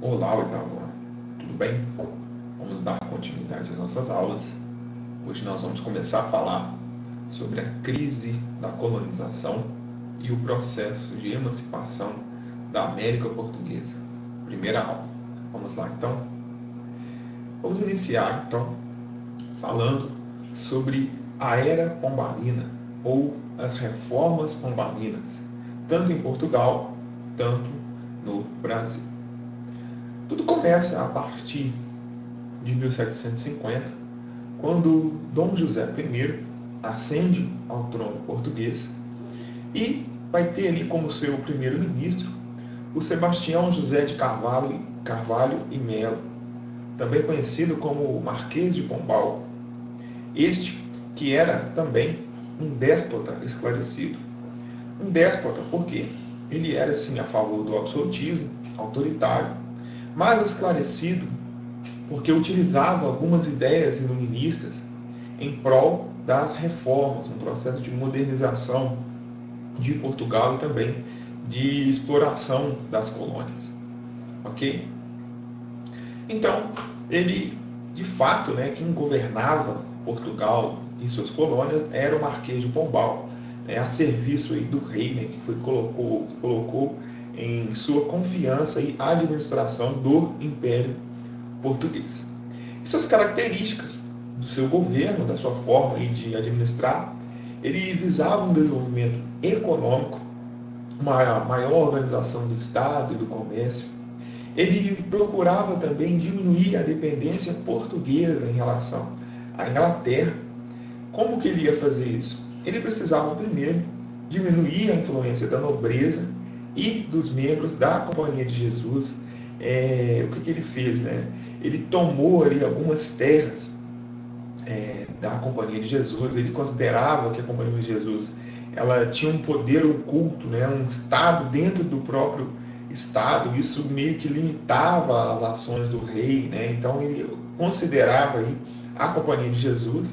Olá, oitavo ano. Tudo bem? Vamos dar continuidade às nossas aulas. Hoje nós vamos começar a falar sobre a crise da colonização e o processo de emancipação da América Portuguesa. Primeira aula. Vamos lá, então? Vamos iniciar, então, falando sobre a Era Pombalina ou as Reformas Pombalinas, tanto em Portugal, tanto no Brasil. Tudo começa a partir de 1750, quando Dom José I ascende ao trono português e vai ter ali como seu primeiro-ministro o Sebastião José de Carvalho e Melo, também conhecido como Marquês de Pombal. Este que era também um déspota esclarecido. Um déspota porque ele era sim a favor do absolutismo autoritário, mas esclarecido porque utilizava algumas ideias iluministas em prol das reformas, um processo de modernização de Portugal e também de exploração das colônias. Ok? Então, ele, de fato, quem governava Portugal e suas colônias era o Marquês de Pombal, a serviço aí do rei, que colocou em sua confiança e administração do Império Português. E suas características do seu governo, da sua forma de administrar, ele visava um desenvolvimento econômico, uma maior organização do Estado e do comércio. Ele procurava também diminuir a dependência portuguesa em relação à Inglaterra. Como que ele ia fazer isso? Ele precisava primeiro diminuir a influência da nobreza e dos membros da Companhia de Jesus. O que ele fez? Ele tomou ali algumas terras da Companhia de Jesus. Ele considerava que a Companhia de Jesus ela tinha um poder oculto, um Estado dentro do próprio Estado. Isso meio que limitava as ações do rei. Então ele considerava aí a Companhia de Jesus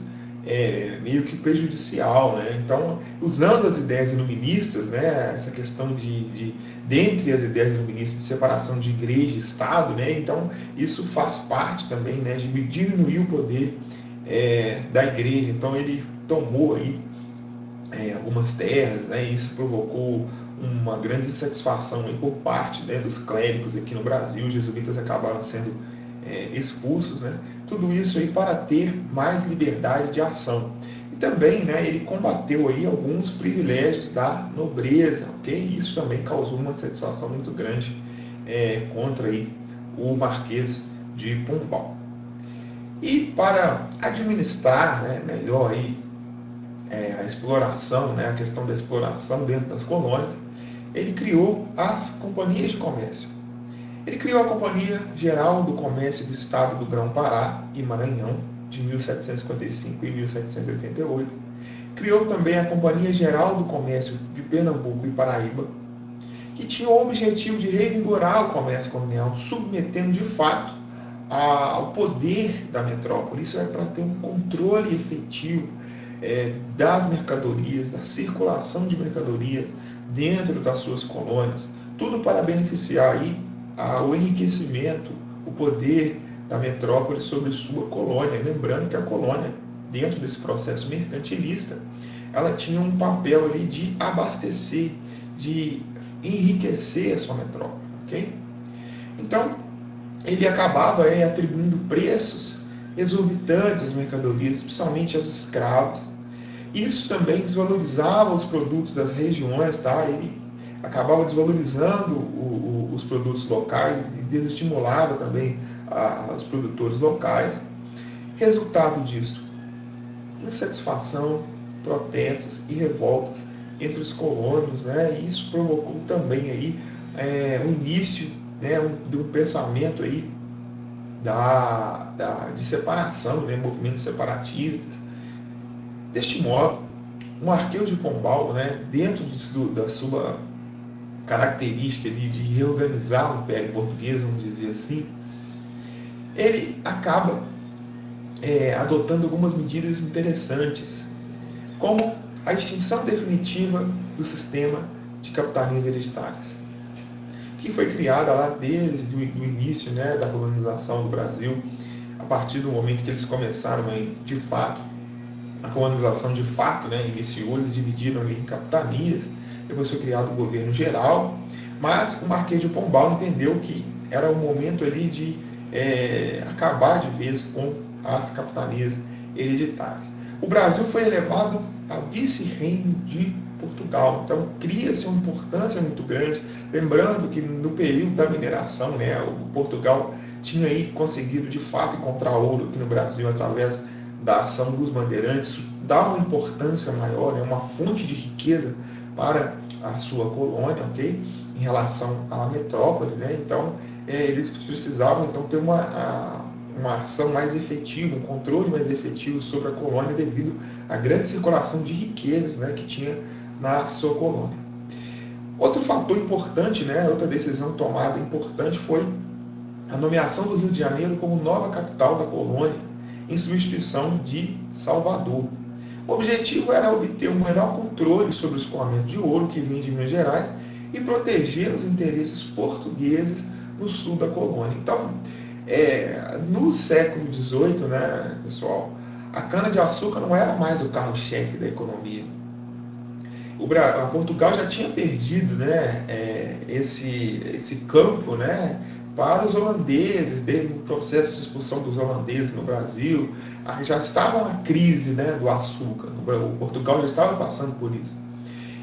meio que prejudicial. Então, usando as ideias iluministas, essa questão dentre as ideias iluministas de separação de igreja e Estado, então isso faz parte também de diminuir o poder da igreja. Então ele tomou aí algumas terras, e isso provocou uma grande insatisfação aí por parte dos clérigos aqui no Brasil. Os jesuítas acabaram sendo expulsos, tudo isso aí para ter mais liberdade de ação. E também ele combateu aí alguns privilégios da nobreza, ok? Isso também causou uma satisfação muito grande contra aí o Marquês de Pombal. E para administrar melhor aí, a exploração, a questão da exploração dentro das colônias, ele criou as companhias de comércio. Ele criou a Companhia Geral do Comércio do Estado do Grão-Pará e Maranhão, de 1755 e 1788. Criou também a Companhia Geral do Comércio de Pernambuco e Paraíba, que tinha o objetivo de revigorar o comércio colonial, submetendo de fato ao poder da metrópole. Isso é para ter um controle efetivo das mercadorias, da circulação de mercadorias dentro das suas colônias, tudo para beneficiar aí o enriquecimento, o poder da metrópole sobre sua colônia. Lembrando que a colônia, dentro desse processo mercantilista, ela tinha um papel ali de abastecer, de enriquecer a sua metrópole, ok? Então, ele acabava atribuindo preços exorbitantes às mercadorias, especialmente aos escravos. Isso também desvalorizava os produtos das regiões, Ele acabava desvalorizando os produtos locais e desestimulava também os produtores locais. Resultado disso, insatisfação, protestos e revoltas entre os colonos, e isso provocou também aí o início de um pensamento aí de separação, movimentos separatistas. Deste modo, o Marquês de Pombal, dentro da sua característica de reorganizar o Império Português, vamos dizer assim, ele acaba adotando algumas medidas interessantes, como a extinção definitiva do sistema de capitanias hereditárias. O que foi criada lá desde o início, né, da colonização do Brasil, a partir do momento que eles começaram aí, de fato, a colonização de fato, né, iniciou, eles dividiram em capitanias, depois foi criado o governo geral, mas o Marquês de Pombal entendeu que era o momento ali de acabar de vez com as capitanias hereditárias. O Brasil foi elevado a vice-reino de Portugal, então cria-se uma importância muito grande, lembrando que no período da mineração, né, o Portugal tinha aí conseguido de fato encontrar ouro aqui no Brasil através da ação dos bandeirantes, dá uma importância maior, né, uma fonte de riqueza para a sua colônia, ok? Em relação à metrópole, né? Então, eles precisavam então ter uma ação mais efetiva, um controle mais efetivo sobre a colônia devido à grande circulação de riquezas, né, que tinha na sua colônia. Outro fator importante, né, outra decisão tomada importante foi a nomeação do Rio de Janeiro como nova capital da colônia, em substituição de Salvador. O objetivo era obter um melhor controle sobre o escoamento de ouro que vinha de Minas Gerais e proteger os interesses portugueses no sul da colônia. Então, no século XVIII, né, pessoal, a cana-de-açúcar não era mais o carro-chefe da economia. Portugal já tinha perdido, né, esse campo, né, para os holandeses, desde o processo de expulsão dos holandeses no Brasil, já estava uma crise, né, do açúcar, o Portugal já estava passando por isso.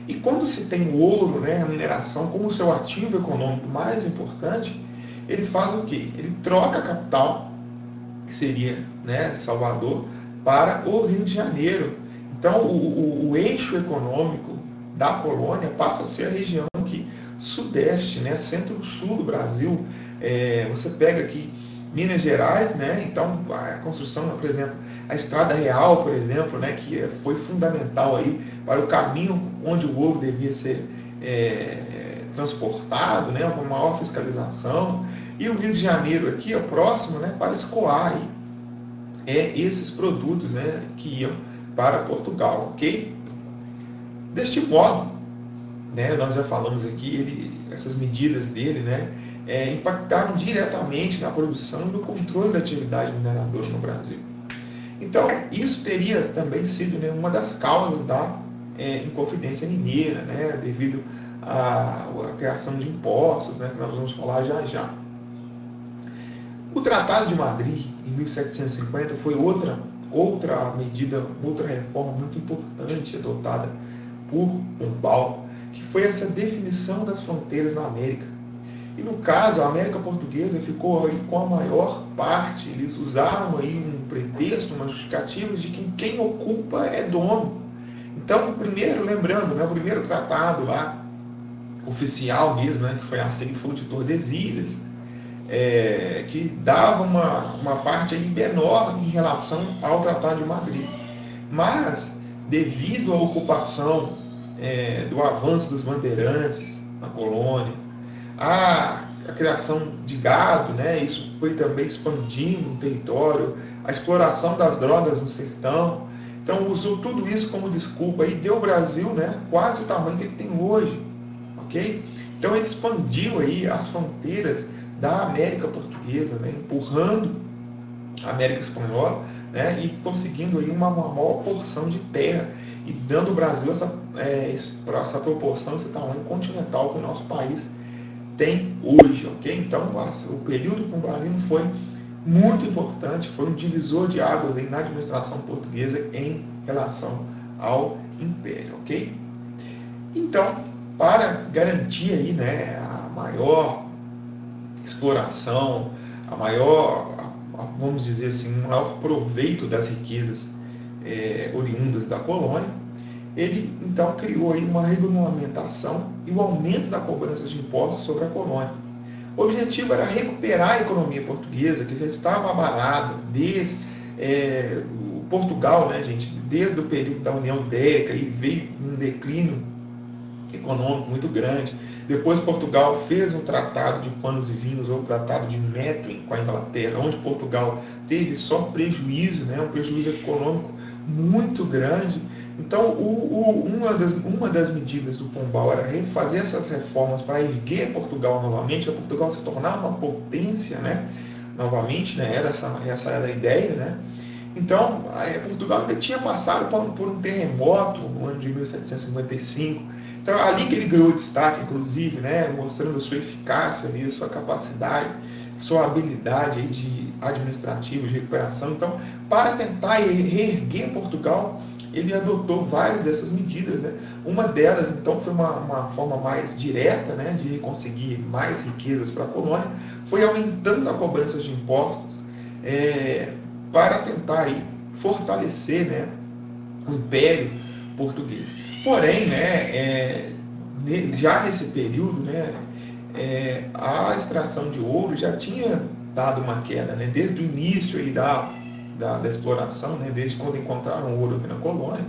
E quando se tem o ouro, né, a mineração, como seu ativo econômico mais importante, ele faz o quê? Ele troca a capital, que seria, né, Salvador, para o Rio de Janeiro. Então, o eixo econômico da colônia passa a ser a região aqui sudeste, né, centro-sul do Brasil. Você pega aqui Minas Gerais, né, então a construção, por exemplo, a Estrada Real, por exemplo, né, que foi fundamental aí para o caminho onde o ouro devia ser transportado, né, uma maior fiscalização, e o Rio de Janeiro aqui, próximo, né, para escoar aí, esses produtos, né, que iam para Portugal, ok? Deste modo, né, nós já falamos aqui, essas medidas dele, né, impactaram diretamente na produção e no controle da atividade mineradora no Brasil. Então, isso teria também sido, né, uma das causas da Inconfidência Mineira, né, devido à criação de impostos, né, que nós vamos falar já já. O Tratado de Madrid, em 1750, foi outra medida, outra reforma muito importante adotada por Pombal, que foi essa definição das fronteiras na América. E no caso, a América Portuguesa ficou aí com a maior parte, eles usaram aí um pretexto, uma justificativa de que quem ocupa é dono. Então, lembrando, né, o primeiro tratado lá, oficial mesmo, né, que foi aceito, foi o de Tordesilhas, que dava uma parte aí menor em relação ao Tratado de Madrid. Mas, devido à ocupação do avanço dos bandeirantes na colônia, a criação de gado, né, isso foi também expandindo o território, a exploração das drogas no sertão. Então, usou tudo isso como desculpa e deu ao Brasil, né, quase o tamanho que ele tem hoje, ok? Então, ele expandiu aí as fronteiras da América Portuguesa, né, empurrando a América Espanhola, né, e conseguindo aí uma maior porção de terra e dando ao Brasil essa proporção, esse tamanho continental que o nosso país tem hoje, ok? Então, o período pombalino foi muito importante, foi um divisor de águas aí na administração portuguesa em relação ao Império, ok? Então, para garantir aí, né, a maior exploração, vamos dizer assim, um maior proveito das riquezas oriundas da colônia, ele então criou aí uma regulamentação e o aumento da cobrança de impostos sobre a colônia. O objetivo era recuperar a economia portuguesa, que já estava abalada desde Portugal, né, gente, desde o período da União Ibérica, e veio um declínio econômico muito grande. Depois Portugal fez um tratado de panos e vinhos, ou tratado de Methuen com a Inglaterra, onde Portugal teve só prejuízo, né, um prejuízo econômico muito grande. Então, uma das medidas do Pombal era fazer essas reformas para erguer Portugal novamente, para Portugal se tornar uma potência, né? Novamente, né? Essa era a ideia, né? Então, Portugal ainda tinha passado por um terremoto no ano de 1755. Então, ali que ele ganhou destaque, inclusive, né? Mostrando a sua eficácia, a sua capacidade, sua habilidade de administrativa, de recuperação. Então, para tentar reerguer Portugal, ele adotou várias dessas medidas, né? Uma delas, então, foi uma forma mais direta, né, de conseguir mais riquezas para a colônia, foi aumentando a cobrança de impostos, para tentar aí fortalecer, né, o Império Português. Porém, né, já nesse período, né, a extração de ouro já tinha dado uma queda, né, desde o início aí da exploração, né, desde quando encontraram ouro aqui na colônia.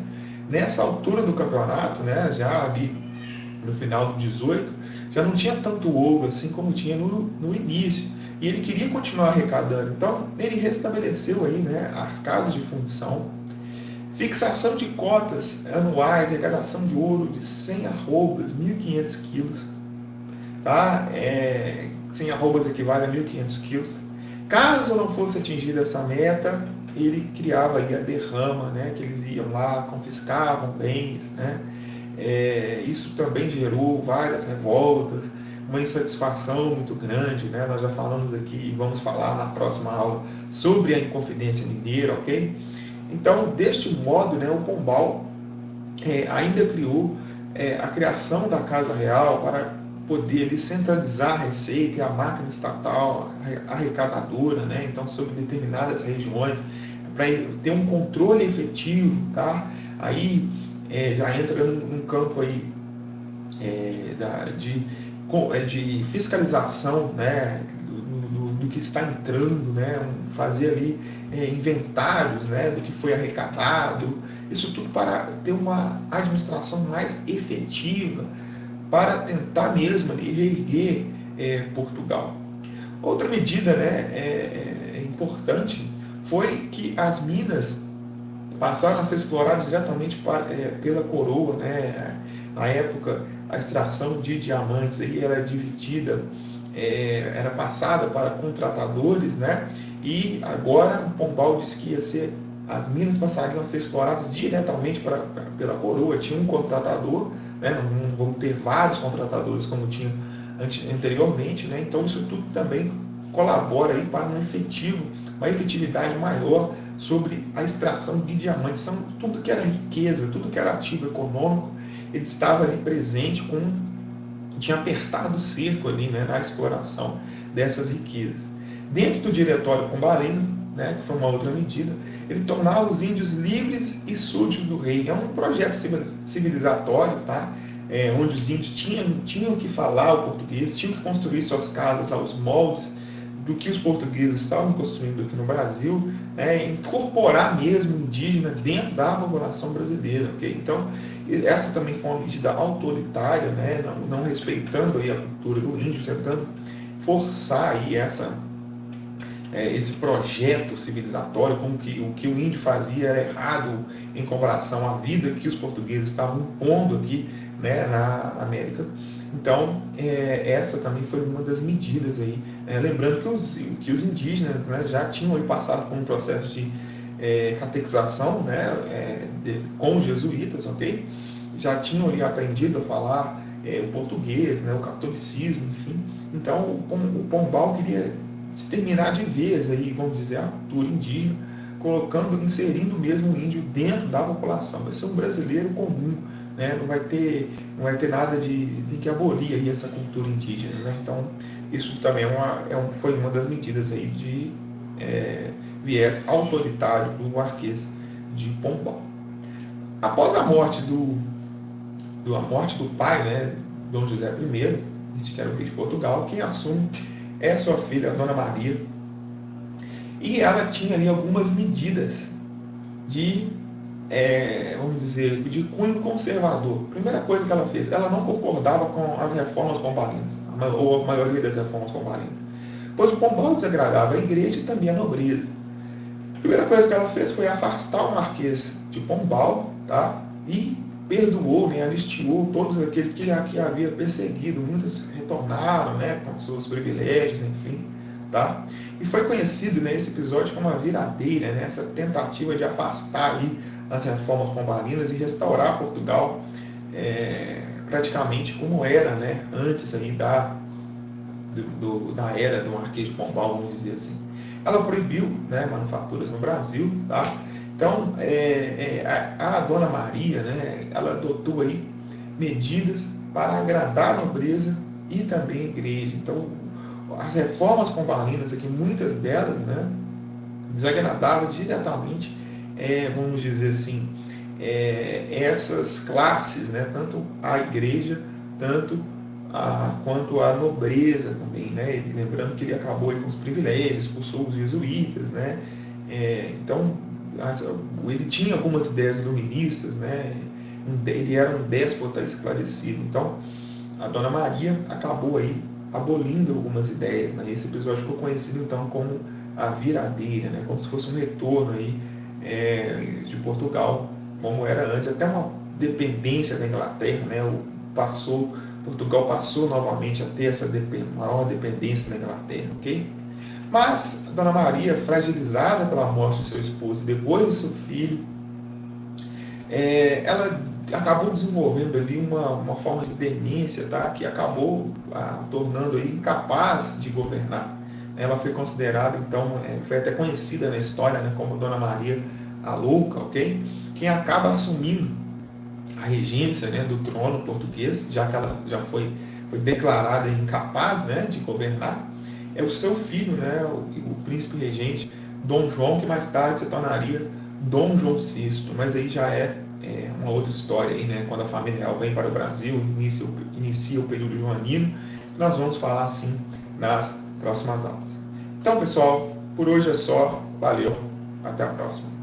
Nessa altura do campeonato, né, já ali no final do 18, já não tinha tanto ouro assim como tinha no início. E ele queria continuar arrecadando. Então, ele restabeleceu aí, né, as casas de fundição, fixação de cotas anuais, arrecadação de ouro de 100 arrobas, 1.500 quilos. Tá? 100 arrobas equivale a 1.500 quilos. Caso não fosse atingida essa meta, ele criava aí a derrama, né, que eles iam lá, confiscavam bens, né? Isso também gerou várias revoltas, uma insatisfação muito grande, né? Nós já falamos aqui e vamos falar na próxima aula sobre a Inconfidência Mineira, ok? Então, deste modo, né, o Pombal ainda criou a criação da Casa Real para poder ali, centralizar a receita e a máquina estatal arrecadadora, né? Então, sobre determinadas regiões, para ter um controle efetivo, tá? Aí já entra num campo aí de fiscalização, né, do que está entrando, né, fazer ali inventários, né, do que foi arrecadado, isso tudo para ter uma administração mais efetiva, para tentar mesmo ali, reerguer Portugal. Outra medida, né, importante foi que as minas passaram a ser exploradas diretamente pela coroa, né? Na época, a extração de diamantes aí era dividida, era passada para contratadores, né? E agora o Pombal disse que as minas passariam a ser exploradas diretamente pela coroa. Tinha um contratador, né? Não vão ter vários contratadores como tinha anteriormente, né? Então isso tudo também colabora aí para uma efetividade maior sobre a extração de diamantes. Tudo que era riqueza, tudo que era ativo econômico, ele estava ali presente, tinha apertado o cerco ali, né, na exploração dessas riquezas. Dentro do Diretório Pombalino, né, que foi uma outra medida, ele tornava os índios livres e súditos do rei. É um projeto civilizatório, tá? Onde os índios tinham que falar o português, tinham que construir suas casas aos moldes do que os portugueses estavam construindo aqui no Brasil, incorporar mesmo o indígena dentro da população brasileira, ok? Então, essa também foi uma medida autoritária, né? Não respeitando aí a cultura do índio, tentando forçar aí esse projeto civilizatório, como que o que o índio fazia era errado em comparação à vida que os portugueses estavam impondo aqui, né, na América. Então, essa também foi uma das medidas aí, lembrando que os indígenas, né, já tinham aí passado por um processo de catequização, né, com os jesuítas, ok? Já tinham ali aprendido a falar o português, né, o catolicismo, enfim. Então, o Pombal queria exterminar de vez aí, vamos dizer, a cultura indígena, inserindo mesmo o índio dentro da população. Vai ser um brasileiro comum, né? Não vai ter nada tem que abolir aí essa cultura indígena, né? Então, isso também foi uma das medidas aí de viés autoritário do Marquês de Pombal. Após a morte do pai, né, Dom José I, este que era o rei de Portugal, quem assume é sua filha, a Dona Maria, e ela tinha ali algumas medidas vamos dizer, de cunho conservador. Primeira coisa que ela fez, ela não concordava com as reformas pombalinas, ou a maioria das reformas pombalinas, pois o Pombal desagradava a igreja e também a nobreza. A primeira coisa que ela fez foi afastar o Marquês de Pombal, tá? E perdoou, né, anistiou todos aqueles que havia perseguido. Muitos retornaram, né, com seus privilégios, enfim, tá? E foi conhecido, né, esse episódio como a viradeira, né, essa tentativa de afastar aí as reformas pombalinas e restaurar Portugal praticamente como era, né, antes aí da era do Marquês de Pombal, vamos dizer assim. Ela proibiu, né, manufaturas no Brasil, tá? Então, a Dona Maria, né, ela adotou aí medidas para agradar a nobreza e também a igreja. Então, as reformas pombalinas aqui, muitas delas, né, desagradavam diretamente, vamos dizer assim, essas classes, né, tanto a igreja, tanto quanto a nobreza também, né? Lembrando que ele acabou aí com os privilégios, expulsou os jesuítas, né? Então, ele tinha algumas ideias iluministas, né? Ele era um déspota esclarecido. Então, a Dona Maria acabou aí abolindo algumas ideias, né? Esse episódio ficou conhecido então como a viradeira, né? Como se fosse um retorno aí de Portugal, como era antes, até uma dependência da Inglaterra, né? Portugal passou novamente a ter essa maior dependência da Inglaterra, ok? Mas a Dona Maria, fragilizada pela morte do seu esposo e depois do seu filho, ela acabou desenvolvendo ali uma forma de demência, tá? Que acabou tornando aí incapaz de governar. Ela foi considerada, então, foi até conhecida na história, né, como Dona Maria a Louca, ok? Quem acaba assumindo a regência, né, do trono português, já que ela já foi declarada incapaz, né, de governar, é o seu filho, né, o príncipe regente Dom João, que mais tarde se tornaria Dom João VI, mas aí já uma outra história aí, né, quando a família real vem para o Brasil, inicia o período joanino, nós vamos falar assim nas próximas aulas. Então, pessoal, por hoje é só, valeu, até a próxima.